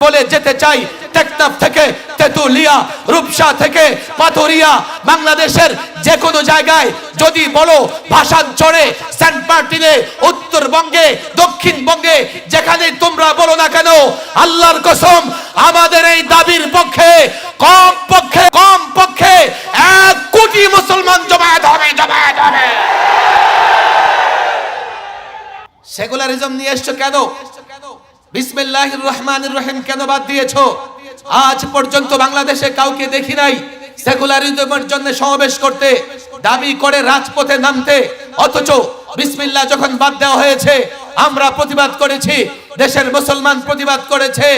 বলে যেতে চাই, টেকনাফ থেকে তেতুলিয়া, রূপসা থেকে পাথরিয়া, বাংলাদেশের যে কোনো জায়গায় যদি বলো, ভাষাঞ্চলে, সেন্ট মার্টিনে, উত্তরবঙ্গে, দক্ষিণবঙ্গে, যেখানে তোমরা বলো না কেন, আল্লাহর কসম আমাদের এই দাবির পক্ষে কম পক্ষে 1 কোটি মুসলমান জমায়েত হবে। সেকুলারিজম নিয়ে এসছো কেন? বিসমিল্লাহির রহমানির রহিম কেন বাদ দিয়েছো? আজ পর্যন্ত বাংলাদেশে কাউকে দেখি নাই সেকুলারিজমের জন্য সমাবেশ করতে, দাবি করে রাজপথে নামতে। অথচ বিসমিল্লাহ যখন বাদ দেওয়া হয়েছে, আমরা প্রতিবাদ করেছি, দেশের মুসলমান প্রতিবাদ করেছে।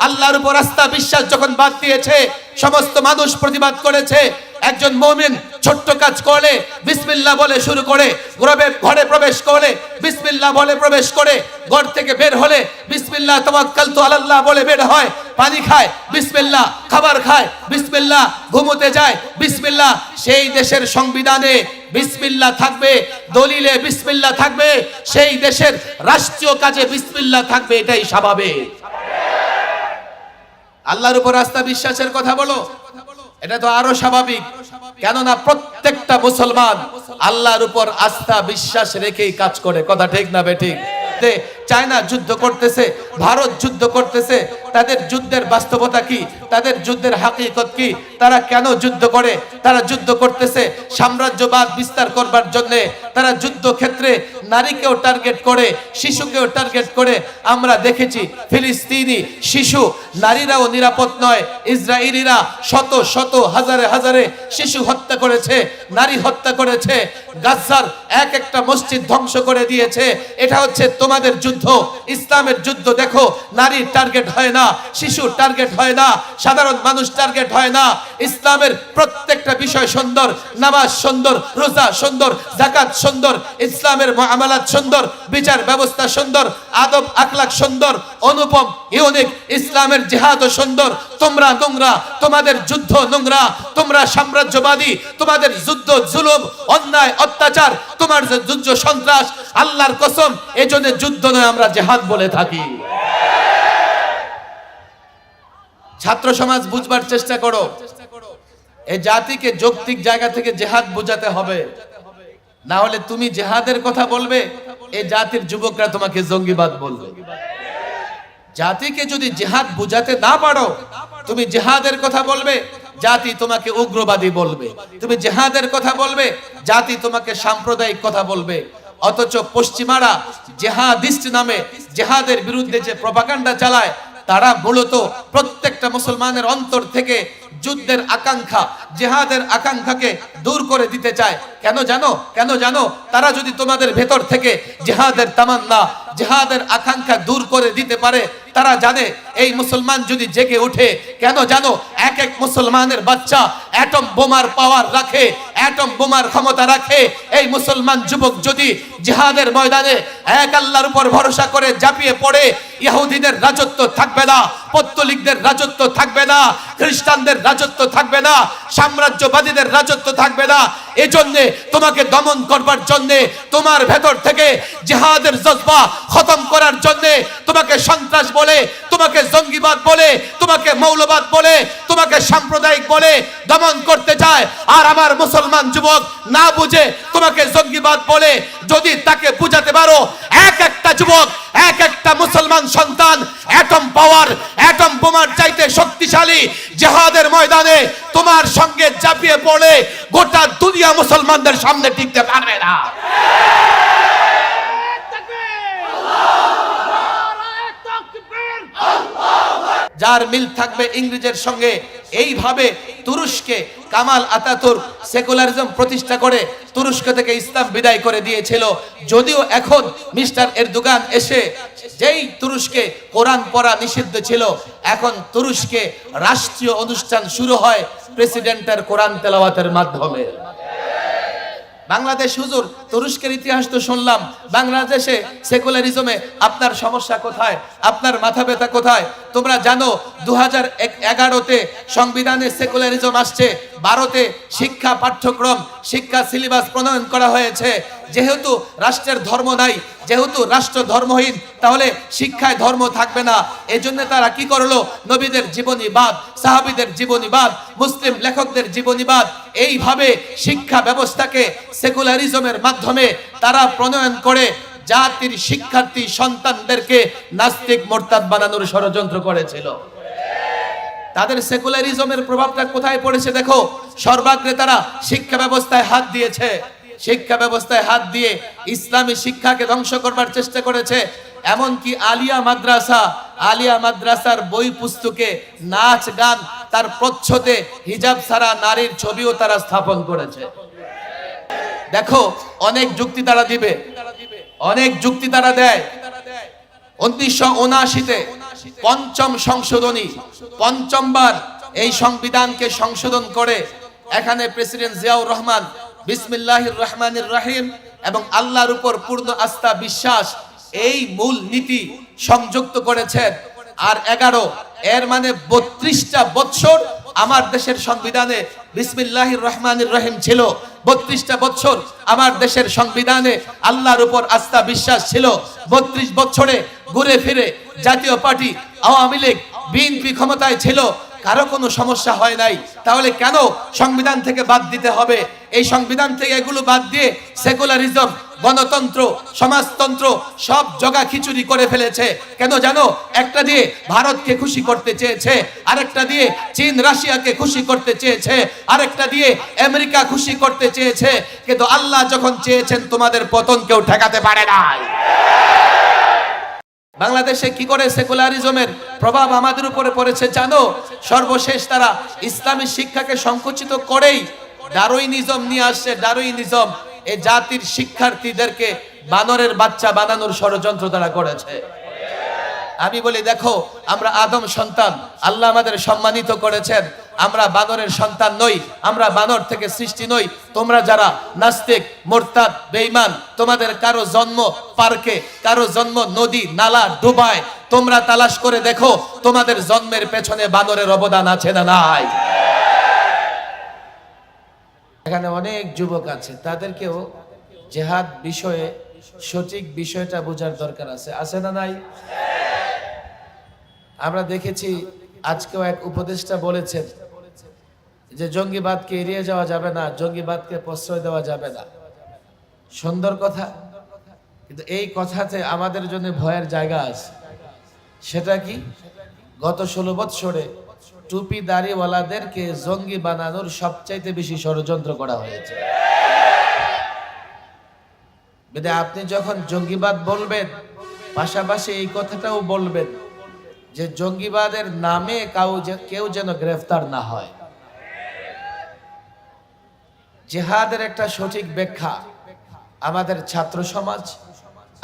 আল্লাহর উপর আস্থা বিশ্বাস যখন বাদ দিয়েছে, সমস্ত মানুষ প্রতিবাদ করেছে। একজন মুমিন ছোট্ট কাজ করলে বিসমিল্লাহ বলে শুরু করে, ঘরে প্রবেশ করলে বিসমিল্লাহ বলে প্রবেশ করে, ঘর থেকে বের হলে বিসমিল্লাহ তাওয়াক্কালতু আলাল্লাহ বলে বের হয়, পানি খায় বিসমিল্লাহ, খাবার খায় বিসমিল্লাহ, ঘুমোতে যায় বিসমিল্লাহ। সেই দেশের সংবিধানে বিসমিল্লাহ থাকবে, দলিলে বিসমিল্লাহ থাকবে, সেই দেশের রাষ্ট্রীয় কাজে বিসমিল্লাহ থাকবে, এটাই স্বাভাবিক। আল্লাহর উপর আস্থা বিশ্বাসের কথা বলো, এটা তো আরো স্বাভাবিক। কেননা প্রত্যেকটা মুসলমান আল্লাহর উপর আস্থা বিশ্বাস রেখেই কাজ করে। কথা ঠিক না বেঠিক? চায়না যুদ্ধ করতেছে, ভারত যুদ্ধ করতেছে, তাদের যুদ্ধের বাস্তবতা কি, তাদের যুদ্ধের হাকিকত কি, তারা কেন যুদ্ধ করে? তারা যুদ্ধ করতেছে সাম্রাজ্যবাদ বিস্তার করবার জন্য। তারা যুদ্ধ ক্ষেত্রে নারীকেও টার্গেট করে, শিশুকেও টার্গেট করে। আমরা দেখেছি ফিলিস্তিনি শিশু, নারীরাও নিরাপদ নয়। ইসরায়েলিরা শত শত হাজারে হাজারে শিশু হত্যা করেছে, নারী হত্যা করেছে, গাজার এক একটা মসজিদ ধ্বংস করে দিয়েছে। এটা হচ্ছে তোমাদের যুদ্ধ, ইসলামের যুদ্ধ। দেখো, নারী টার্গেট হয় না, শিশু টার্গেট হয় না, সাধারণ মানুষ টার্গেট হয় না। ইসলামের প্রত্যেকটা বিষয় সুন্দর, নামাজ সুন্দর, রোজা সুন্দর, যাকাত সুন্দর, ইসলামের মুআমালাত সুন্দর, বিচার ব্যবস্থা সুন্দর, আদব আখলাক সুন্দর, অনুপম ইউনিক। ইসলামের জিহাদও সুন্দর। তোমরা নোংরা, তোমাদের যুদ্ধ নোংরা, তোমরা সাম্রাজ্যবাদী, তোমাদের যুদ্ধ জুলুম, অন্যায় অত্যাচার, তোমার যে যুদ্ধ সন্ত্রাস। আল্লাহর কসম, এজন্য যুদ্ধ নয়, আমরা জিহাদ বলে থাকি। ছাত্র সমাজ বুঝবার চেষ্টা করো, এই জাতিকে যৌক্তিক জায়গা থেকে জিহাদ বোঝাতে হবে। না হলে তুমি জিহাদের কথা বলবে, এই জাতির যুবকরা তোমাকে জঙ্গিবাদ বলবে। জাতিকে যদি জিহাদ বুঝাতে না পারো, তুমি জিহাদের কথা বলবে, জাতি তোমাকে উগ্রবাদী বলবে। তুমি জিহাদের কথা বলবে, জাতি তোমাকে সাম্প্রদায়িক কথা বলবে। অথচ পশ্চিমারা জিহাদিস্ট নামে জিহাদের বিরুদ্ধে যে প্রপাগান্ডা চালায়, তারা মূলত প্রত্যেকটা মুসলমানের অন্তর থেকে যুদ্ধের আকাঙ্ক্ষা, জিহাদের আকাঙ্ক্ষাকে দূর করে দিতে চায়। কেন জানো? তারা যদি তোমাদের ভেতর থেকে জিহাদের তামান্না, জিহাদের আকাঙ্ক্ষা দূর করে দিতে পারে, তারা জানে এই মুসলমান যদি জেগে ওঠে, কেন জানো, এক এক মুসলমানের বাচ্চা অ্যাটম বোমার পাওয়ার রাখে, অ্যাটম বোমার ক্ষমতা রাখে। এই মুসলমান যুবক যদি জিহাদের ময়দানে এক আল্লাহর উপর ভরসা করে ঝাঁপিয়ে পড়ে, ইহুদিদের রাজত্ব থাকবে না, পত্তলিকদের রাজত্ব থাকবে না, খ্রিস্টানদের রাজত্ব থাকবে না, সাম্রাজ্যবাদীদের রাজত্ব থাকবে না। এজন্য তোমাকে দমন করবার জন্য, তোমার ভেতর থেকে জিহাদের জজবা খতম করার জন্য তোমাকে সন্ত্রাস বলে, তোমাকে জঙ্গিবাদ বলে, তোমাকে মৌলবাদ বলে, তোমাকে সাম্প্রদায়িক বলে দমন করতে চায়। আর আমার মুসলমান যুবক না বুঝে তোমাকে জঙ্গিবাদ বলে, যদি তাকে বুঝাতে পারো, এক একটা যুবক, এক একটা মুসলমান সন্তান অ্যাটম পাওয়ার, অ্যাটম বোমার চাইতে শক্তিশালী, জিহাদের ময়দানে তোমার সঙ্গে ঝাঁপিয়ে পড়ে গোটা দুনিয়া মুসলমানদের সামনে টিকতে পারবে না। যার মিল থাকবে ইংরেজের সঙ্গে, এইভাবে তুরস্কে কামাল আতাতুর্ক সেকুলারিজম প্রতিষ্ঠা করে তুরস্ক থেকে ইসলাম বিদায় করে দিয়েছিল। যদিও এখন মিস্টার এরদোগান এসে, যেই তুরস্কে কোরআন পড়া নিষিদ্ধ ছিল, এখন তুরস্কে রাষ্ট্রীয় অনুষ্ঠান শুরু হয় প্রেসিডেন্টের কোরআন তেলাওয়াতের মাধ্যমে। বাংলাদেশ হুজুর, তুরস্কের ইতিহাস তো শুনলাম, বাংলাদেশে সেকুলারিজমে আপনার সমস্যা কোথায়, আপনার মাথা ব্যথা কোথায়? তোমরা জানো 2011-তে সংবিধানে সেকুলারিজম আসছে, ভারতে শিক্ষা পাঠ্যক্রম শিক্ষা সিলেবাস প্রণয়ন করা হয়েছে। যেহেতু রাষ্ট্রের ধর্ম নাই, যেহেতু রাষ্ট্র ধর্মহীন, তাহলে শিক্ষায় ধর্ম থাকবে না। এজন্য তারা কি করলো? নবীদের জীবনীবাদ, সাহাবীদের জীবনীবাদ, মুসলিম লেখকদের জীবনীবাদ, এইভাবে শিক্ষা ব্যবস্থাকে সেকুলারিজমের মাধ্যমে তারা প্রণয়ন করে জাতির শিক্ষার্থী সন্তানদেরকে নাস্তিক মোরতাদ বানানোর ষড়যন্ত্র করেছিল। তাদের সেকুলারিজমের প্রভাবটা কোথায় পড়েছে দেখো। সর্বাগ্রে তারা শিক্ষা ব্যবস্থায় হাত দিয়েছে। শিক্ষা ব্যবস্থায় হাত দিয়ে ইসলামী শিক্ষাকে ধ্বংস করবার চেষ্টা করেছে। এমনকি আলিয়া মাদ্রাসার বই পুস্তকে নাচ গান, তার প্রচ্ছদে হিজাব ছাড়া নারীর ছবিও তারা স্থাপন করেছে। দেখো, অনেক যুক্তি তারা দিবে, অনেক যুক্তি তারা দেয়। 1979-তে পঞ্চম সংশোধনী, পঞ্চমবার এই সংবিধানকে সংশোধন করে এখানে প্রেসিডেন্ট জিয়াউর রহমান বিসমিল্লাহির রহমানির রহিম এবং আল্লাহর উপর পূর্ণ আস্থা বিশ্বাস এই মূল নীতি সংযুক্ত করেছেন। আর 11 এর মানে 32টা বছর আমার দেশের সংবিধানে বিসমিল্লাহির রহমানির রহিম ছিল। 32টা বছর আমার দেশের সংবিধানে আল্লাহর উপর আস্থা বিশ্বাস ছিল। 32 বছরে ঘুরে ফিরে জাতীয় পার্টি আওয়ামী লীগ বিএনপি ক্ষমতায় ছিল, কারো কোনো সমস্যা হয় নাই। তাহলে কেন সংবিধান থেকে বাদ দিতে হবে? এই সংবিধান থেকে এগুলো বাদ দিয়ে সেকুলারিজম, গণতন্ত্র, সমাজতন্ত্র সব জগা খিচুড়ি করে ফেলেছে। কেন জানো? একটা দিয়ে ভারতকে খুশি করতে চেয়েছে, আরেকটা দিয়ে চীন রাশিয়াকে খুশি করতে চেয়েছে, আরেকটা দিয়ে আমেরিকা খুশি করতে চেয়েছে। কিন্তু আল্লাহ যখন চেয়েছেন তোমাদের পতন কেউ ঠেকাতে পারে নাই। বাংলাদেশে কি করে সেকুলারিজমের প্রভাব আমাদের উপরে পড়েছে জানো? সর্বশেষ তারা ইসলামী শিক্ষাকে সংকুচিত করেই ডারউইনিজম নিয়ে আসছে। ডারউইনিজম এই জাতির শিক্ষার্থীদেরকে বানরের বাচ্চা বানানোর ষড়যন্ত্র তারা করেছে। আমি বলি দেখো, আমরা আদম সন্তান, আল্লাহ আমাদের সম্মানিত করেছেন। আমরা বানরের সন্তান নই, আমরা বানর থেকে সৃষ্টি নই। তোমরা যারা নাস্তিক, মোরতাদ, বেঈমান, তোমাদের কারো জন্ম পার্কে, কারো জন্ম নদী নালা ডুবায়, তোমরা তালাশ করে দেখো তোমাদের জন্মের পেছনে বানরের অবদান আছে না নাই? এখানে অনেক যুবক আছে, তাদেরকেও জিহাদ বিষয়ে সঠিক বিষয়টা বোঝার দরকার আছে না নাই? আমরা দেখেছি আজকেও এক উপদেষ্টা বলেছেন যে জঙ্গিবাদকে এড়িয়ে যাওয়া যাবে না, জঙ্গিবাদকে প্রশ্রয় দেওয়া যাবে না। সুন্দর কথা, কিন্তু এই কথাতে আমাদের জন্য ভয়ের জায়গা আছে। সেটা কি? গত 16 বছরে টুপি দাড়িওয়ালাদেরকে জঙ্গি বানানোর সবচাইতে বেশি ষড়যন্ত্র করা হয়েছে। আপনি যখন জঙ্গিবাদ বলবেন, পাশাপাশি এই কথাটাও বলবেন যে জঙ্গিবাদের নামে কেউ যেন গ্রেফতার না হয়। জিহাদের একটা সঠিক ব্যাখ্যা আমাদের ছাত্র সমাজ,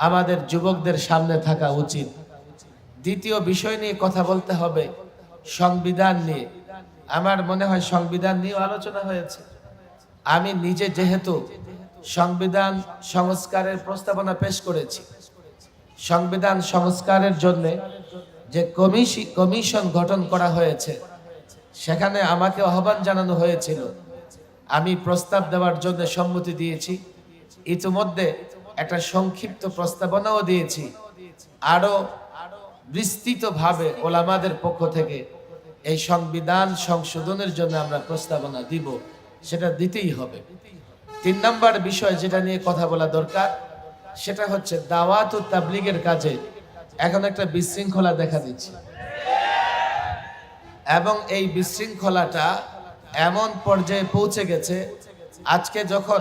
আমাদের যুবকদের সামনে থাকা উচিত। দ্বিতীয় বিষয় নিয়ে কথা বলতে হবে, সংবিধান নিয়ে। আমার মনে হয় সংবিধান নিয়ে আলোচনা হয়েছে। আমি নিজে যেহেতু সংবিধান সংস্কারের প্রস্তাবনা পেশ করেছি, সংবিধান সংস্কারের জন্য যে কমিশন গঠন করা হয়েছে, সেখানে আমাকে আহ্বান জানানো হয়েছিল। আমি প্রস্তাব দেওয়ার জন্য সম্মতি দিয়েছি। ইতিমধ্যে একটা সংক্ষিপ্ত প্রস্তাবনাও দিয়েছি। আরো বিস্তৃতভাবে ওলামাদের পক্ষ থেকে এই সংবিধান সংশোধনের জন্য আমরা প্রস্তাবনা দিব, সেটা দিতেই হবে। 3 নম্বর বিষয় যেটা নিয়ে কথা বলা দরকার, সেটা হচ্ছে দাওয়াত ও তাবলীগের কাজে এখন একটা বিশৃঙ্খলা দেখা দিচ্ছে, এবং এই বিশৃঙ্খলাটা এমন পর্যায়ে পৌঁছে গেছে, আজকে যখন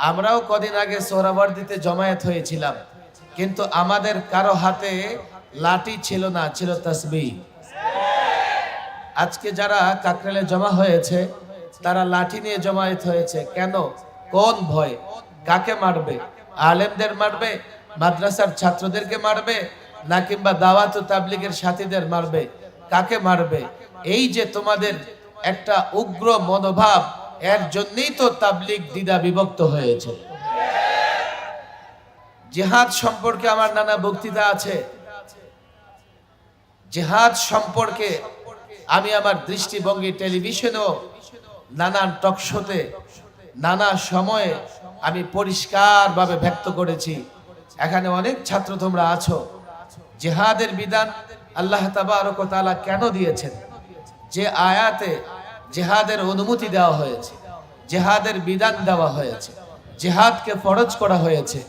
আমরাও কদিন আগে সোহরাওয়ার্দীতে জমায়েত হয়েছিলাম, কিন্তু আমাদের কারো হাতে লাঠি ছিল না, ছিল তাসবিহ। আজকে যারা কাকরাইলে জমা হয়েছে তারা লাঠি নিয়ে জমায়েত হয়েছে। কেন? কোন ভয়? কাকে মারবে? আলেমদের মারবে, মাদ্রাসার ছাত্রদেরকে মারবে, না কিংবা দাওয়াত ও তাবলীগের সাথীদের মারবে? কাকে মারবে? এই যে তোমাদের একটা উগ্র মনোভাব, এর জন্যই তো তাবলীগ দ্বিধা বিভক্ত হয়েছে। জিহাদ সম্পর্কে আমার নানা বক্তৃতা আছে। জিহাদ সম্পর্কে আমি আমার দৃষ্টিভঙ্গি টেলিভিশনেও নানান টকশোতে নানা সময়ে আমি পরিষ্কারভাবে ব্যক্ত করেছি। এখানে অনেক ছাত্র তোমরা আছো, জিহাদের বিধান আল্লাহ তাবারক ওয়া তাআলা কেন দিয়েছেন, যে আয়াতে জিহাদের অনুমতি দেওয়া হয়েছে, জিহাদের বিধান দেওয়া হয়েছে, জিহাদকে ফরজ করা হয়েছে,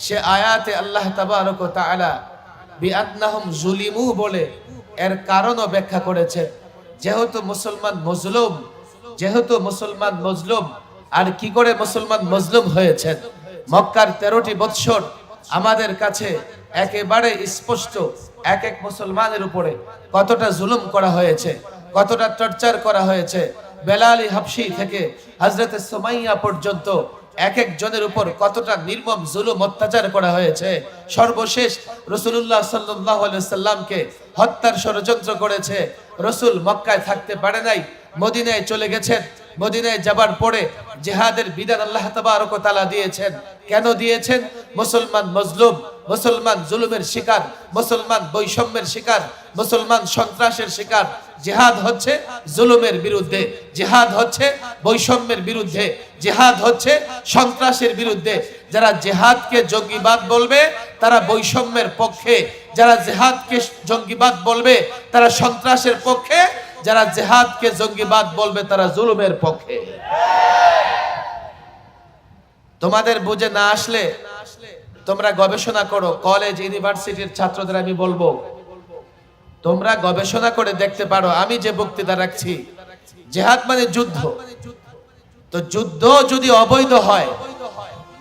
সে আয়াতে আল্লাহ তাবারক ওয়া তাআলা বিআন্নাহুম যুলিমু বলে এর কারণও ব্যাখ্যা করেছে। যেহেতু মুসলমান মজলুম, আর কি করে মুসলমান মজলুম হয়েছেন? মক্কার 13টি বৎসর আমাদের কাছে একেবারে স্পষ্ট, এক এক মুসলমানের উপরে কতটা জুলুম করা হয়েছে, কতটা টর্চার করা হয়েছে। বেলাল হাবশী থেকে হযরত সুমাইয়া পর্যন্ত এক এক জনের উপর কতটা নির্মম জুলুম অত্যাচার করা হয়েছে। সর্বশেষ রাসূলুল্লাহ সাল্লাল্লাহু আলাইহি সাল্লামকে হত্যার ষড়যন্ত্র করেছে। রাসূল মক্কায় থাকতে পারে নাই, মদিনায় চলে গেছেন। মদিনায় যাবার পরে জিহাদের বিধান আল্লাহ তাবারক ওয়া তাআলা দিয়েছেন। কেন দিয়েছেন? মুসলমান মজলুম, মুসলমান জুলুমের শিকার, মুসলমান বৈষম্যের শিকার, মুসলমান সন্ত্রাসের শিকার। জিহাদ হচ্ছে জুলুমের বিরুদ্ধে, জিহাদ হচ্ছে বৈষম্যের বিরুদ্ধে, জিহাদ হচ্ছে সন্ত্রাসের বিরুদ্ধে। যারা জিহাদকে জঙ্গিবাদ বলবে তারা বৈষম্যের পক্ষে, যারা জিহাদকে জঙ্গিবাদ বলবে তারা সন্ত্রাসের পক্ষে, যারা জিহাদকে জঙ্গিবাদ বলবে তারা জুলুমের পক্ষে। তোমাদের বুঝে না আসলে তোমরা গবেষণা করো। কলেজ ইউনিভার্সিটির ছাত্রদের আমি বলবো, তোমরা গবেষণা করে দেখতে পারো। আমি যে বক্তৃতা রাখছি, জিহাদ মানে যুদ্ধ। তো যুদ্ধ যদি অবৈধ হয়,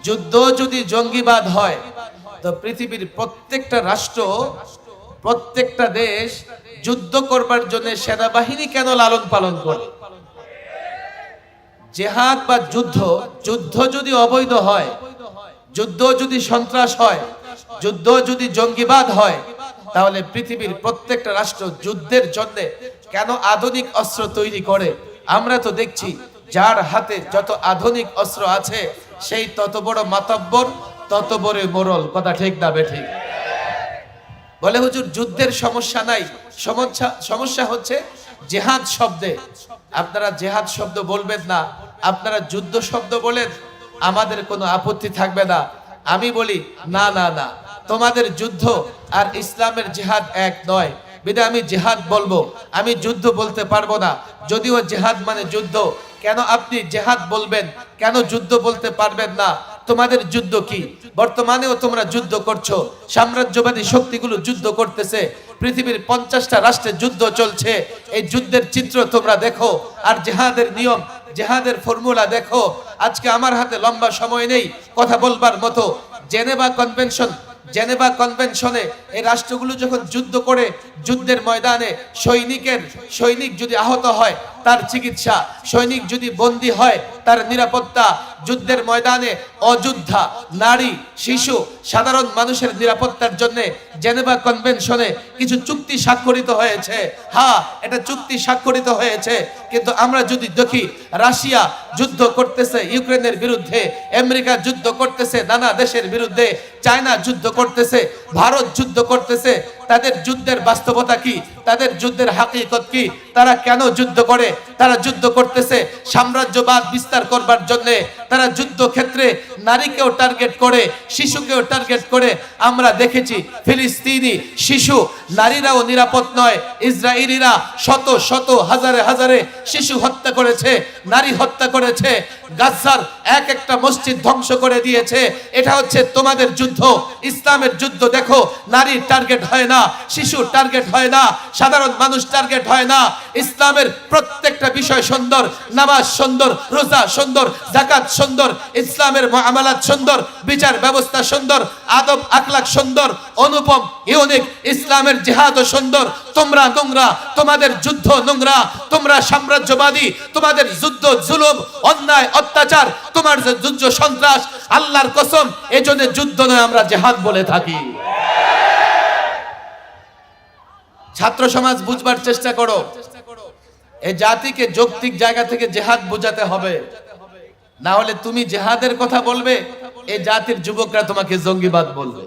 যুদ্ধ যদি জঙ্গিবাদ হয়, তো পৃথিবীর প্রত্যেকটা রাষ্ট্র, প্রত্যেকটা দেশ যুদ্ধ করবার জন্য সেনাবাহিনী কেন লালন পালন করে? জিহাদ বা যুদ্ধ যদি অবৈধ হয়, যুদ্ধ যদি সন্ত্রাস হয়, যুদ্ধ যদি জঙ্গিবাদ হয়, তাহলে পৃথিবীর প্রত্যেকটা রাষ্ট্র যুদ্ধের জন্য কেন আধুনিক অস্ত্র তৈরি করে? আমরা তো দেখছি যার হাতে যত আধুনিক অস্ত্র আছে সেই তত বড় মাতব্বর, তত বড় মোরল। কথা ঠিক না বেঠিক? বলে হুজুর যুদ্ধের সমস্যা নাই, সমস্যা হচ্ছে জিহাদ শব্দে। আপনারা জিহাদ শব্দ বলবেন না, আপনারা যুদ্ধ শব্দ বলেন, আমাদের কোনো আপত্তি থাকবে না। আমি বলি না না না, তোমাদের যুদ্ধ আর ইসলামের জিহাদ এক নয়, বিধায় আমি জিহাদ বলবো, আমি যুদ্ধ বলতে পারবো না। যদিও জিহাদ মানে যুদ্ধ, কেন আপনি জিহাদ বলবেন, কেন যুদ্ধ বলতে পারবেন না? তোমাদের যুদ্ধ কি? বর্তমানেও তোমরা যুদ্ধ করছো, সাম্রাজ্যবাদী শক্তিগুলো যুদ্ধ করতেছে, পৃথিবীর 50টা রাষ্ট্রে যুদ্ধ চলছে। এই যুদ্ধের চিত্র তোমরা দেখো, আর জিহাদের নিয়ম, জিহাদের ফর্মুলা দেখো। আজকে আমার হাতে লম্বা সময় নেই কথা বলবার মতো। জেনেভা কনভেনশনে এই রাষ্ট্রগুলো যখন যুদ্ধ করে, যুদ্ধের ময়দানে সৈনিক যদি আহত হয় তার চিকিৎসা, সৈনিক যদি বন্দী হয় তার নিরাপত্তা, যুদ্ধের ময়দানে অযোদ্ধা, নারী, শিশু, সাধারণ মানুষের নিরাপত্তার জন্য জেনেভা কনভেনশনে কিছু চুক্তি স্বাক্ষরিত হয়েছে। হ্যাঁ, এটা চুক্তি স্বাক্ষরিত হয়েছে, কিন্তু আমরা যদি দেখি রাশিয়া যুদ্ধ করতেছে ইউক্রেনের বিরুদ্ধে, আমেরিকা যুদ্ধ করতেছে নানা দেশের বিরুদ্ধে, চায়না যুদ্ধ করতেছে, ভারত যুদ্ধ করতেছে, তাদের যুদ্ধের বাস্তবতা কি? তাদের যুদ্ধের হাকিকত কি? তারা কেন যুদ্ধ করে? তারা যুদ্ধ করতেছে সাম্রাজ্যবাদ বিস্তার করবার জন্য। তারা যুদ্ধ ক্ষেত্রে নারীকেও টার্গেট করে, শিশুকেও টার্গেট করে। আমরা দেখেছি ফিলিস্তিনি শিশু, নারীরাও নিরাপদ নয়। ইসরায়েলিরা শত শত হাজারে হাজারে শিশু হত্যা করেছে, নারী হত্যা করেছে। গাজার এক একটা মসজিদ ধ্বংস করে দিয়েছে। এটা হচ্ছে তোমাদের যুদ্ধ। ইসলামের যুদ্ধ দেখো, নারী টার্গেট হয় না, শিশু টার্গেট হয় না, সাধারণ মানুষ টার্গেট হয় না। ইসলামের প্রত্যেকটা বিষয় সুন্দর, নামাজ সুন্দর, রোজা সুন্দর, যাকাত সুন্দর, ইসলামের মুআমালাত সুন্দর, বিচার ব্যবস্থা সুন্দর, আদব আখলাক সুন্দর, অনুপম ইউনিক। ইসলামের জিহাদও সুন্দর। তোমরা নোংরা, তোমাদের যুদ্ধ নোংরা, তোমরা সাম্রাজ্যবাদী, তোমাদের যুদ্ধ জুলুম, অন্যায়, অত্যাচার, তোমার যে যুদ্ধ সন্ত্রাস। আল্লাহর কসম, এজন্য যুদ্ধ নয়, আমরা জিহাদ বলে থাকি। ছাত্র সমাজ বুঝবার চেষ্টা করো, এই জাতিকে যৌক্তিক জায়গা থেকে জিহাদ বোঝাতে হবে, না হলে তুমি জিহাদের কথা বলবে, এই জাতির যুবকরা তোমাকে জঙ্গিবাদ বলবে।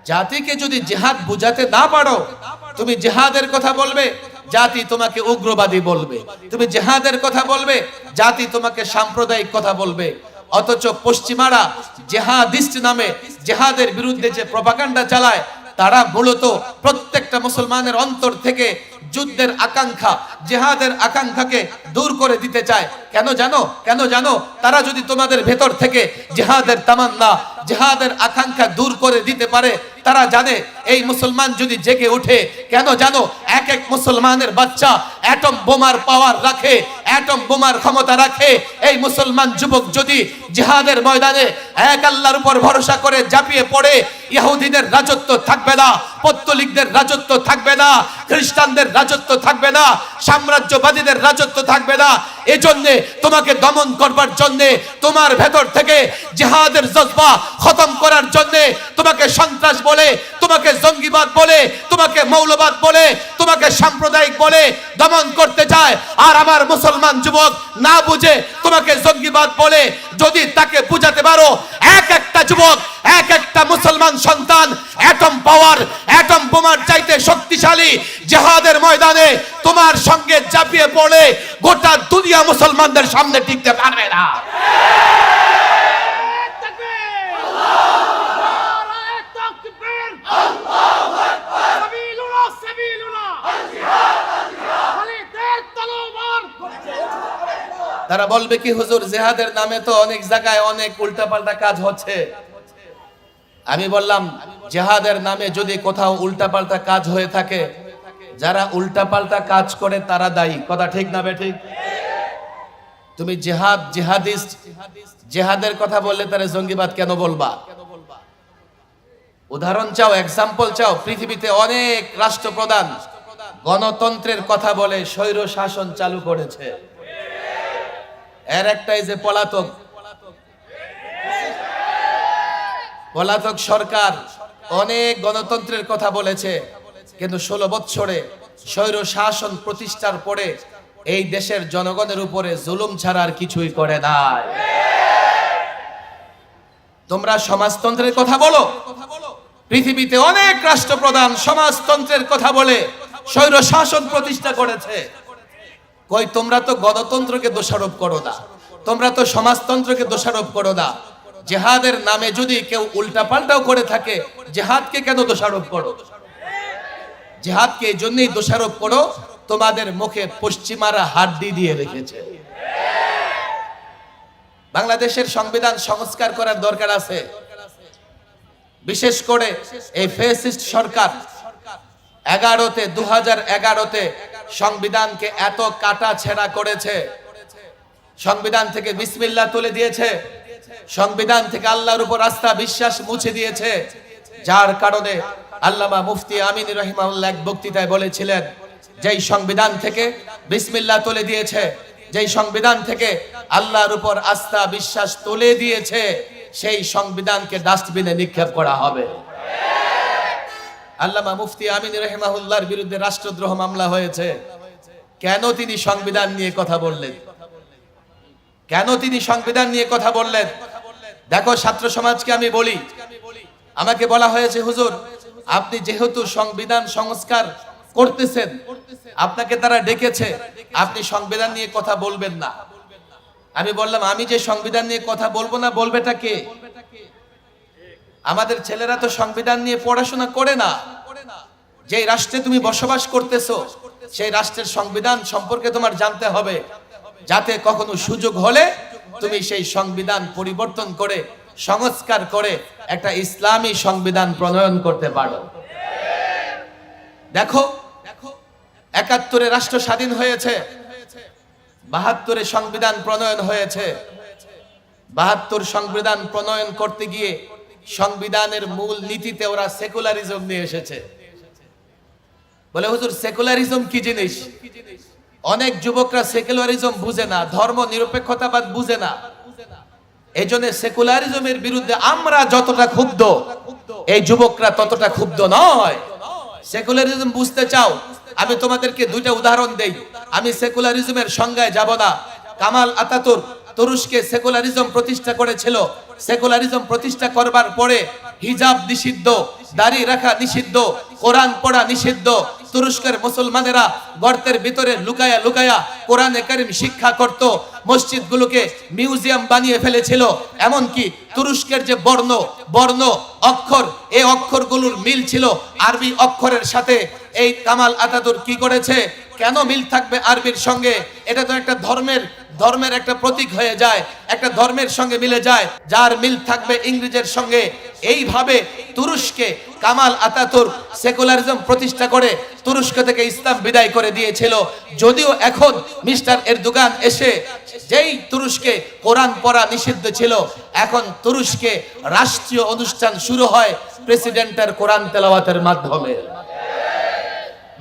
জাতিকে যদি জিহাদ বুঝাতে না পারো, তুমি জিহাদের কথা বলবে, জাতি তোমাকে উগ্রবাদী বলবে। তুমি জিহাদের কথা বলবে, জাতি তোমাকে সাম্প্রদায়িক কথা বলবে। অথচ পশ্চিমারা জিহাদিস্ট নামে জিহাদের বিরুদ্ধে যে প্রপাগান্ডা চালায়, তারা মূলত প্রত্যেকটা মুসলমানের অন্তর থেকে যুদ্ধের আকাঙ্ক্ষা, জিহাদের আকাঙ্ক্ষাকে দূর করে দিতে চায়। কেন জানো? তারা যদি তোমাদের ভেতর থেকে জিহাদের তামান্না, জিহাদের আকাঙ্ক্ষা দূর করে দিতে পারে, তারা জানে এই মুসলমান যদি জেগে ওঠে, কেন জানো, এক এক মুসলমানের বাচ্চা অ্যাটম বোমার পাওয়ার রাখে, অ্যাটম বোমার ক্ষমতা রাখে। এই মুসলমান যুবক যদি জিহাদের ময়দানে এক আল্লাহর উপর ভরসা করে ঝাঁপিয়ে পড়ে, ইহুদিদের রাজত্ব থাকবে না, পৌত্তলিকদের রাজত্ব থাকবে না, খ্রিস্টানদের রাজত্ব থাকবে না, সাম্রাজ্যবাদীদের রাজত্ব থাকবে না। এজন্য তোমাকে দমন করবার জন্য, তোমার ভেতর থেকে জিহাদের জজবা খতম করার জন্য তোমাকে সন্ত্রাস বলে, তোমাকে জঙ্গিবাদ বলে, তোমাকে মৌলবাদ বলে, তোমাকে সাম্প্রদায়িক বলে দমন করতে চায়। আর আমার মুসলমান যুবক না বুঝে তোমাকে জঙ্গিবাদ বলে যদি তাকে বুঝাতে পারো, এক একটা যুবক, এক একটা মুসলমান সন্তান অ্যাটম পাওয়ার, অ্যাটম বোমার চাইতে শক্তিশালী জিহাদের ময়দানে তোমার সঙ্গে ঝাঁপিয়ে পড়ে গোটা দুনিয়া মুসলমানদের সামনে টিকতে পারবে না। তারা বলবে কি, হুজুর জিহাদের নামে তো অনেক জায়গায় অনেক উল্টাপাল্টা কাজ হচ্ছে। আমি বললাম, জিহাদের নামে যদি কোথাও উল্টাপাল্টা কাজ হয়ে থাকে, যারা উল্টাপাল্টা কাজ করে তারা দায়ী। কথা ঠিক না বেঠিক? তুমি জিহাদিস্ট, জিহাদের কথা বললে তারা জঙ্গিবাদ কেন বলবা? উদাহরণ চাও, এক্সাম্পল চাও? পৃথিবীতে অনেক রাষ্ট্রপ্রধান গণতন্ত্রের কথা বলে স্বৈর শাসন চালু করেছে। এর একটাই যে পলাতক সরকার অনেক গণতন্ত্রের কথা বলেছে, কিন্তু 16 বছরে স্বৈর শাসন প্রতিষ্ঠার পরে এই দেশের জনগণের উপরে জুলুম ছাড়া আর কিছুই করে নাই। তোমরা সমাজতন্ত্রের কথা বলো, পৃথিবীতে অনেক রাষ্ট্রপ্রধান সমাজতন্ত্রের কথা বলে স্বৈর শাসন প্রতিষ্ঠা করেছে। কই, তোমরা তো গণতন্ত্রকে দোষারোপ করো না, তোমরা তো সমাজতন্ত্রকে দোষারোপ করো না। জিহাদের নামে যদি কেউ উল্টাপাল্টাও করে থাকে, জিহাদকে কেন দোষারোপ করো? জিহাদকে এই জন্যই দোষারোপ করো, তোমাদের মুখে পশ্চিমারা হাড্ডি দিয়ে রেখেছে। বাংলাদেশের সংবিধান সংস্কার করার দরকার আছে। বিশেষ করে এই ফ্যাসিস্ট সরকার 2011-তে সংবিধানকে এত কাটা ছেঁড়া করেছে, সংবিধান থেকে বিসমিল্লাহ তুলে দিয়েছে, সংবিধান থেকে আল্লাহর উপর আস্থা বিশ্বাস মুছে দিয়েছে। যার কারণে আল্লামা মুফতি আমিন রাহিমাহুল্লাহ এক বক্তৃতায় বলেছিলেন, যেই সংবিধান থেকে বিসমিল্লাহ তুলে দিয়েছে, যেই সংবিধান থেকে আল্লাহর উপর আস্থা বিশ্বাস তুলে দিয়েছে, সেই সংবিধানকে ডাস্টবিনে নিক্ষেপ করা হবে। আল্লামা মুফতি আমিন রাহিমাহুল্লাহর বিরুদ্ধে রাষ্ট্রদ্রোহ মামলা হয়েছে। কেন তিনি সংবিধান নিয়ে কথা বললেন? কেন তিনি সংবিধান নিয়ে কথা বললেন? দেখো, ছাত্র সমাজকে আমি বলি, আমাকে বলা হয়েছে, হুজুর আপনি যেহেতু সংবিধান সংস্কার করতেছেন, আপনাকে তারা ডেকেছে, আপনি সংবিধান নিয়ে কথা বলবেন না। আমি বললাম, আমি যে সংবিধান নিয়ে কথা বলবো না, বলবেটা কে? আমাদের ছেলেরা তো সংবিধান নিয়ে পড়াশোনা করে না। যেই রাষ্ট্রে তুমি বসবাস করতেছো, সেই রাষ্ট্রের সংবিধান সম্পর্কে তোমার জানতে হবে, যাতে কখনো সুযোগ হলে তুমি সেই সংবিধান পরিবর্তন করে, সংস্কার করে একটা ইসলামী সংবিধান প্রণয়ন করতে পারো। দেখো, 71-এ রাষ্ট্র স্বাধীন হয়েছে, 72-এ সংবিধান প্রণয়ন হয়েছে। 72 সংবিধান প্রণয়ন করতে গিয়ে সংবিধানের মূল নীতিতে ওরা সেকুলারিজম নিয়ে এসেছে। বলে, হুজুর সেকুলারিজম কি জিনিস? অনেক যুবকরা সেকুলারিজম বুঝে না, ধর্ম নিরপেক্ষতাবাদ বুঝে না। এই জন্য সেকুলারিজমের বিরুদ্ধে আমরা যতটা ক্ষুব্ধ, এই যুবকরা ততটা ক্ষুব্ধ নয়। সেকুলারিজম বুঝতে চাও? আমি তোমাদেরকে 2টা উদাহরণ দেই। আমি সেকুলারিজমের সংজ্ঞায় যাব না। কামাল আতাতুর্ক তুরস্কে সেকুলারিজম প্রতিষ্ঠা করেছিল। সেকুলারিজম প্রতিষ্ঠা করবার পরে হিজাব নিষিদ্ধ, দাড়ি রাখা নিষিদ্ধ, কোরআন পড়া নিষিদ্ধ, তুরস্কের মুসলমানেরা গর্তের ভিতরে লুকায়া লুকায়া কোরআনে কারীম শিক্ষা করত, মসজিদগুলোকে মিউজিয়াম বানিয়ে ফেলেছিল। এমনকি তুরস্কের যে বর্ণ অক্ষর, এই অক্ষরগুলোর মিল ছিল আরবি অক্ষরের সাথে। এই কামাল আতাতুর্ক কি করেছে? কেন মিল থাকবে আরবির সঙ্গে? এটা তো একটা ধর্মের একটা প্রতীক হয়ে যায়, একটা ধর্মের সঙ্গে মিলে যায়, যার মিল থাকবে ইংরেজের সঙ্গে। এইভাবে তুরস্কে কামাল আতাতুর্ক সেকুলারিজম প্রতিষ্ঠা করে তুরস্ক থেকে ইসলাম বিদায় করে দিয়েছিল। যদিও এখন মিস্টার এরদোগান এসে, যেই তুরস্কে কোরআন পড়া নিষিদ্ধ ছিল, এখন তুরস্কে রাষ্ট্রীয় অনুষ্ঠান শুরু হয় প্রেসিডেন্টের কোরআন তেলাওয়াতের মাধ্যমে।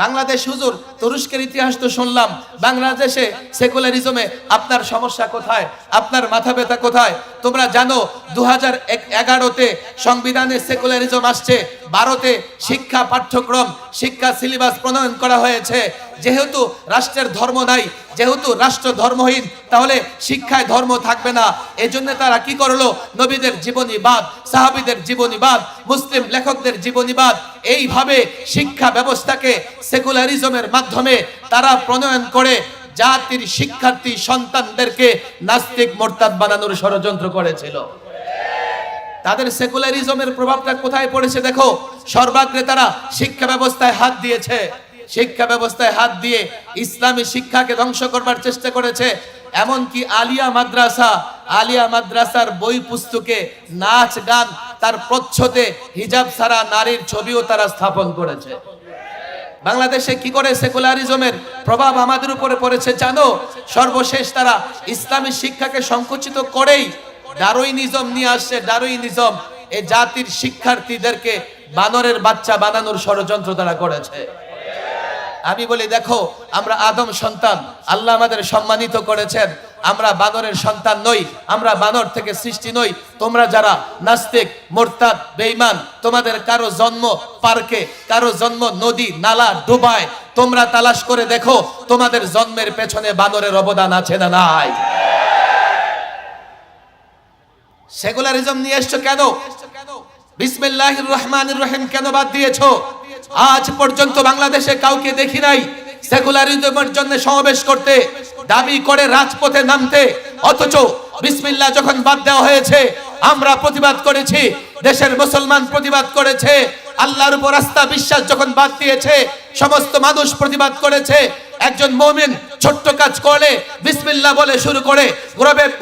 বাংলাদেশ হুজুর, তুরস্কের ইতিহাস তো শুনলাম, বাংলাদেশে সেকুলারিজমে আপনার সমস্যা কোথায়? আপনার মাথা ব্যথা কোথায়? তোমরা জানো 2011-তে সংবিধানে সেকুলারিজম আসছে, 12তে শিক্ষা পাঠ্যক্রম, শিক্ষা সিলেবাস প্রণয়ন করা হয়েছে। যেহেতু রাষ্ট্রের ধর্ম নাই, যেহেতু রাষ্ট্র ধর্মহীন, তাহলে শিক্ষায় ধর্ম থাকবে না। এজন্য তারা কি করলো? নবীদের জীবনীবাদ, সাহাবীদের জীবনীবাদ, মুসলিম লেখকদের জীবনীবাদ, এইভাবে শিক্ষা ব্যবস্থাকে সেকুলারিজমের মাধ্যমে তারা প্রণয়ন করে জাতির শিক্ষার্থী সন্তানদেরকে নাস্তিক মোরতাদ বানানোর ষড়যন্ত্র করেছিল। তাদের সেকুলারিজমের প্রভাবটা কোথায় পড়েছে দেখো। সর্বাগ্রে তারা শিক্ষা ব্যবস্থায় হাত দিয়েছে, শিক্ষা ব্যবস্থায় হাত দিয়ে ইসলামী শিক্ষাকে ধ্বংস করবার চেষ্টা করেছে। এমনকি আলিয়া মাদ্রাসার বই পুস্তকে নাচ গান, তার প্রচ্ছদে হিজাব ছাড়া নারীর ছবিও তারা স্থাপন করেছে। বাংলাদেশে কি করে সেকুলারিজমের প্রভাব আমাদের উপরে পড়েছে জানো? সর্বশেষ তারা ইসলামী শিক্ষাকে সংকুচিত করেই ডারউইনিজম নিয়ে আসছে। ডারউইনিজম এই জাতির শিক্ষার্থীদেরকে বানরের বাচ্চা বানানোর ষড়যন্ত্র তারা করেছে। আমি বলি দেখো, আমরা আদম সন্তান, আল্লাহ আমাদের সম্মানিত করেছেন। আমরা বানরের সন্তান নই, আমরা বানর থেকে সৃষ্টি নই। তোমরা যারা নাস্তিক, মোরতাদ, বেঈমান, তোমাদের কারো জন্ম পার্কে, কারো জন্ম নদী নালা ডুবায়, তোমরা তালাশ করে দেখো তোমাদের জন্মের পেছনে বানরের অবদান আছে না নাই? সেকুলারিজম নিয়ে এসছো কেন? বিসমিল্লাহির রহমানির রহিম কেন বাদ দিয়েছো? আজ পর্যন্ত বাংলাদেশে কাউকে দেখি নাই সেকুলারিজমের জন্য সমাবেশ করতে, দাবি করে রাজপথে নামতে। অথচ বিসমিল্লাহ যখন বাদ দেওয়া হয়েছে, আমরা প্রতিবাদ করেছি, দেশের মুসলমান প্রতিবাদ করেছে। আল্লাহর উপর আস্থা বিশ্বাস যখন বাদ দিয়েছে, সমস্ত মানুষ প্রতিবাদ করেছে। একজন মুমিন ছোট্ট কাজ করলে বিসমিল্লাহ বলে শুরু করে,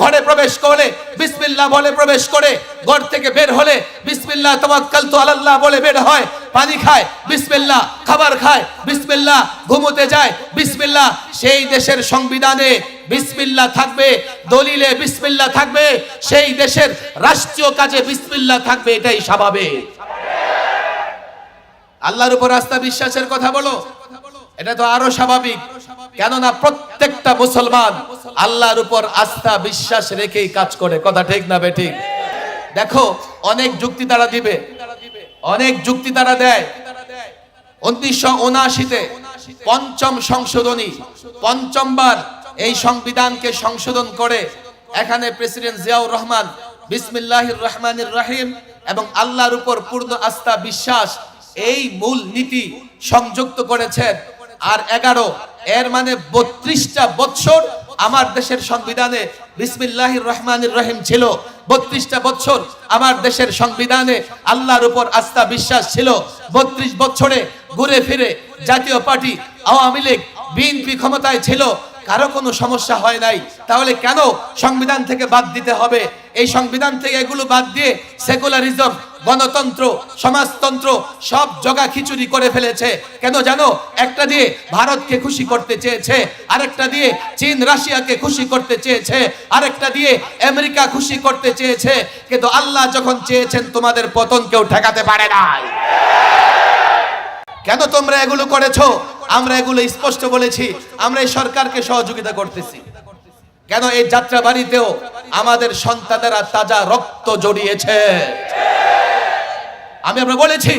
ঘরে প্রবেশ করে বিসমিল্লাহ বলে প্রবেশ করে, ঘর থেকে বের হলে বিসমিল্লাহ তাওয়াক্কালতু আলাল্লাহ বলে বের হয়, পানি খায় বিসমিল্লাহ, খাবার খায় বিসমিল্লাহ, ঘুমোতে যায় বিসমিল্লাহ। সেই দেশের সংবিধানে বিসমিল্লাহ থাকবে, দলিলে বিসমিল্লাহ থাকবে, সেই দেশের রাষ্ট্রীয় কাজে বিসমিল্লাহ থাকবে, এটাই স্বাভাবিক। আল্লাহর উপর আস্থা বিশ্বাসের কথা বলো, এটা তো আরো স্বাভাবিক। কেননা প্রত্যেকটা মুসলমান আল্লাহর উপর আস্থা বিশ্বাস রেখেই কাজ করে। কথা ঠিক না বেঠিক? দেখো, অনেক যুক্তি তারা দিবে, অনেক যুক্তি তারা দেয়। 1979-তে পঞ্চম সংশোধনী, পঞ্চমবার এই সংবিধানকে সংশোধন করে এখানে প্রেসিডেন্ট জিয়াউর রহমান বিসমিল্লাহির রহমানির রহিম এবং আল্লাহর উপর পূর্ণ আস্থা বিশ্বাস, এই মূল নীতি সংযুক্ত করেছেন। আর 11, এর মানে 32টা বছর আমার দেশের সংবিধানে বিসমিল্লাহির রহমানির রহিম ছিল। 32টা বছর আমার দেশের সংবিধানে আল্লাহর উপর আস্থা বিশ্বাস ছিল। 32 বছরে ঘুরে ফিরে জাতীয় পার্টি, আওয়ামী লীগ, বিএনপি ক্ষমতায় ছিল, কারো কোনো সমস্যা হয় নাই। তাহলে কেন সংবিধান থেকে বাদ দিতে হবে? এই সংবিধান থেকে এগুলো বাদ দিয়ে সেকুলারিজম, গণতন্ত্র, সমাজতন্ত্র সব জগা খিচুড়ি করে ফেলেছে। কেন জানো? একটা দিয়ে ভারতকে খুশি করতে চেয়েছে, আরেকটা দিয়ে চীন রাশিয়াকে খুশি করতে চেয়েছে, আরেকটা দিয়ে আমেরিকা খুশি করতে চেয়েছে। কিন্তু আল্লাহ যখন চেয়েছেন তোমাদের পতন কেউ ঠেকাতে পারে নাই। কেন তোমরা এগুলো করেছো? আমরা এগুলো স্পষ্ট বলেছি, আমরা এই সরকারকে সহযোগিতা করতেছি। কেন? এই যাত্রা বাড়িতেও আমাদের সন্তানেরা তাজা রক্ত জড়িয়েছে। আমরা বলেছি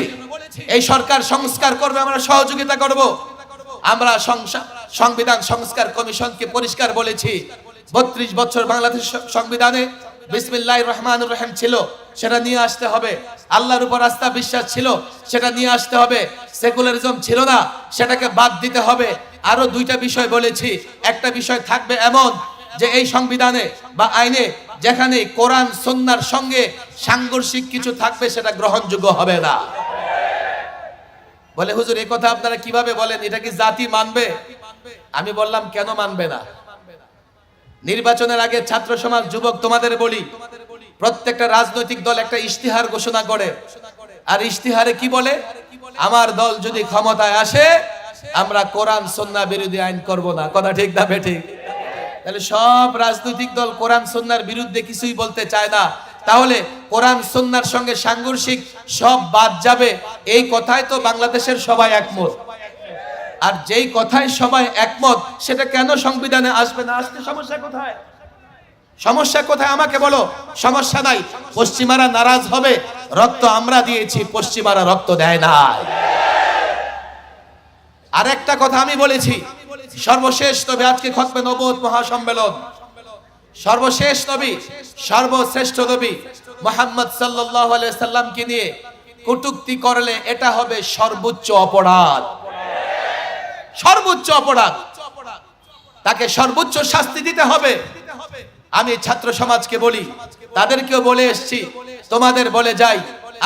এই সরকার সংস্কার করবে, আমরা সহযোগিতা করব। আমরা সংবিধান সংস্কার কমিশনকে পরিষ্কার বলেছি, 32 বছর বাংলাদেশ সংবিধানে বিসমিল্লাহির রহমানির রহিম ছিল, সেটা নিয়ে আসতে হবে। আল্লাহর উপর আস্থা বিশ্বাস ছিল, সেটা নিয়ে আসতে হবে। সেকুলারিজম ছিল না, সেটাকে বাদ দিতে হবে। আরো দুইটা বিষয় বলেছি। একটা বিষয় থাকবে এমন যে এই সংবিধানে বা আইনে যেখানে কোরআন সুন্নাহর সঙ্গে সাংঘর্ষিক কিছু থাকবে সেটা গ্রহণযোগ্য হবে না। বলে হুজুর এই কথা আপনারা কিভাবে বলেন, এটা কি জাতি মানবে? আমি বললাম কেন মানবে না? নির্বাচনের আগে ছাত্র সমাজ, যুবক তোমাদের বলি, প্রত্যেকটা রাজনৈতিক দল একটা ইশতিহার ঘোষণা করে, আর ইশতিহারে কি বলে? আমার দল যদি ক্ষমতায় আসে আমরা কোরআন সুন্নাহ বিরোধী আইন করব না। কথা ঠিক না বেঠিক? তাহলে সব রাজনৈতিক দল কোরআন সুন্নাহর বিরুদ্ধে কিছুই বলতে চায় না। তাহলে কোরআন সুন্নাহর সঙ্গে সাংঘর্ষিক সব বাদ যাবে, এই কথাই তো বাংলাদেশের সবাই একমত। আর যেই কথায় সবাই একমত সেটা কেন সংবিধানে আসবে না? আসতে সমস্যা কোথায়? সমস্যা কোথায় আমাকে বলো। সমস্যা নাই, পশ্চিমারা নারাজ হবে, রক্ত আমরা দিয়েছি, পশ্চিমারা রক্ত দেয় নাই। আর একটা কথা আমি বলেছি, সর্বশেষ নবী, আজকে খতমে নবুয়ত মহাসম্মেলন, সর্বশেষ নবী, সর্বশ্রেষ্ঠ নবী মুহাম্মদ সাল্লাল্লাহু আলাইহি সাল্লামকে নিয়ে কটূক্তি করলে এটা হবে সর্বোচ্চ অপরাধ। সর্বোচ্চ অপরাধ, তাকে সর্বোচ্চ শাস্তি দিতে হবে। আমি ছাত্র সমাজকে বলি, তাদেরকেও বলে এসেছি, তোমাদের বলে যাই।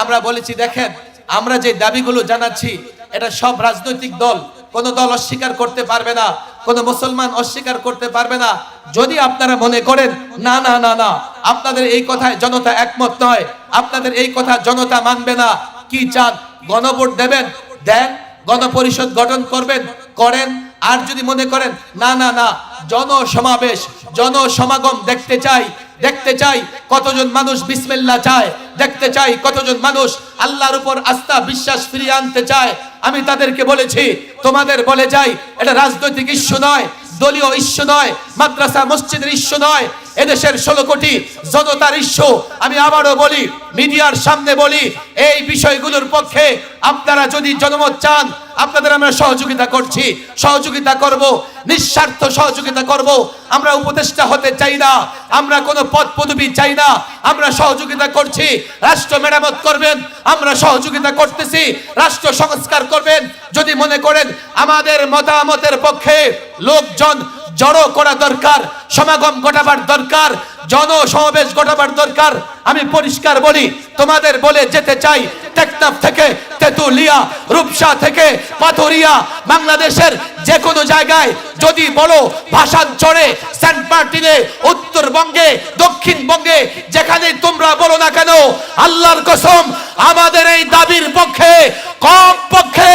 আমরা বলেছি দেখেন, আমরা যে দাবিগুলো জানাচ্ছি এটা সব রাজনৈতিক দল, কোন দল অস্বীকার করতে পারবে না, কোন মুসলমান অস্বীকার করতে পারবে না। যদি আপনারা মনে করেন না না না না, আপনাদের এই কথায় জনতা একমত নয়, আপনাদের এই কথা জনতা মানবে না, কি চান? গণভোট দেবেন, দেন। গণপরিষদ গঠন করবেন, করেন। আর যদি মনে করেন না না না, জনসমাবেশ, জনসমাগম দেখতে চাই, দেখতে চাই কতজন মানুষ বিসমিল্লাহ চায়, দেখতে চাই কতজন মানুষ আল্লাহর উপর আস্থা বিশ্বাস ফিরিয়ে আনতে চায়, আমি তাদেরকে বলেছি, তোমাদের বলে যাই, এটা রাজনৈতিক ইস্যু নয়, দলীয় ইস্যু নয়, মাদ্রাসা মসজিদের ইস্যু নয়, এদেশের 16 কোটি জনতার ইস্যু। আমি আবারও বলি, মিডিয়ার সামনে বলি, এই বিষয়গুলোর পক্ষে আপনারা যদি জনমত চান, আপনাদের আমরা সহযোগিতা করছি, সহযোগিতা করব, নিঃস্বার্থ সহযোগিতা করব। আমরা উপদেষ্টা হতে চাই না, আমরা কোনো পদ পদবি চাই না, আমরা সহযোগিতা করছি। রাষ্ট্র মেরামত করবেন, আমরা সহযোগিতা করতেছি। রাষ্ট্র সংস্কার করবেন। যদি মনে করেন আমাদের মতামতের পক্ষে লোকজন জড়ো করা দরকার, সমাগম ঘটাবার দরকার, জনসমাবেশ ঘটাবার দরকার, আমি পরিষ্কার বলি, তোমাদের বলে যেতে চাই, টেকনাফ থেকে তেতুলিয়া, রূপসা থেকে পাথরিয়া, বাংলাদেশের যে কোনো জায়গায় যদি বলো, ভাষাঞ্চলে, সেন্ট মার্টিনে, উত্তরবঙ্গে, দক্ষিণবঙ্গে, যেখানে তোমরা বলো না কেন, আল্লাহর কসম আমাদের এই দাবির পক্ষে কম পক্ষে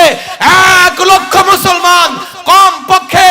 1 লক্ষ মুসলমান, কম পক্ষে